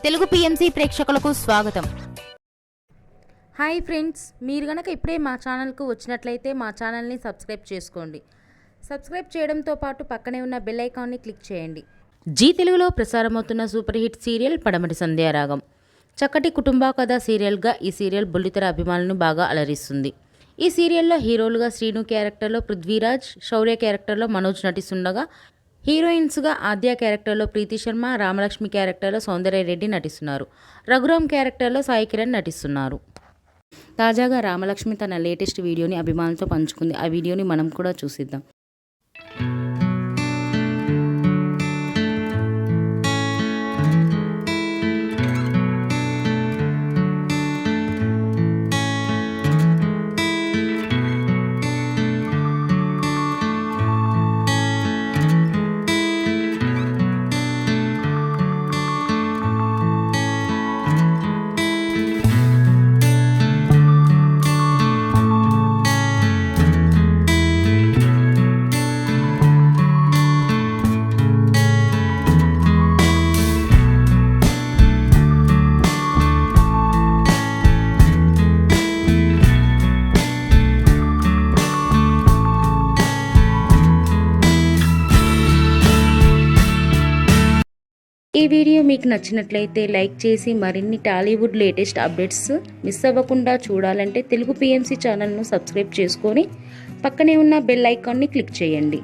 Telugu PMC ప్రేక్షకులకు స్వాగతం. Hi friends, మీరు గనక ఇప్పుడే మా ఛానల్కు వచ్చినట్లయితే మా ఛానల్ని సబ్స్క్రైబ్ చేసుకోండి. సబ్స్క్రైబ్ చేయడంతో పాటు పక్కనే ఉన్న బెల్ ఐకాన్ని క్లిక్ చేయండి. జీ తెలుగులో ప్రసారమవుతున్న సూపర్ హిట్ సీరియల్ పడమటి సంధ్యారాగం. చక్కటి కుటుంబ కథ సీరియల్గా ఈ సీరియల్ బుల్లితెర అభిమానులను బాగా అలరిస్తుంది. ఈ సీరియల్లో హీరోలుగా శ్రీను క్యారెక్టర్లో పృథ్వీరాజ్, శౌర్య క్యారెక్టర్లో మనోజ్ నటిస్తుండగా హీరోయిన్స్గా ఆద్య క్యారెక్టర్లో ప్రీతి శర్మ, రామలక్ష్మి క్యారెక్టర్లో సౌందర్య రెడ్డి నటిస్తున్నారు. రఘురామ్ క్యారెక్టర్లో సాయి కిరణ్ నటిస్తున్నారు. తాజాగా రామలక్ష్మి తన లేటెస్ట్ వీడియోని అభిమానులతో పంచుకుంది. ఆ వీడియోని మనం కూడా చూసిద్దాం. ఈ వీడియో మీకు నచ్చినట్లయితే లైక్ చేసి మరిన్ని టాలీవుడ్ లేటెస్ట్ అప్డేట్స్ మిస్ అవ్వకుండా చూడాలంటే తెలుగు పిఎంసి ఛానల్ను సబ్స్క్రైబ్ చేసుకొని పక్కనే ఉన్న బెల్ ఐకాన్ని క్లిక్ చేయండి.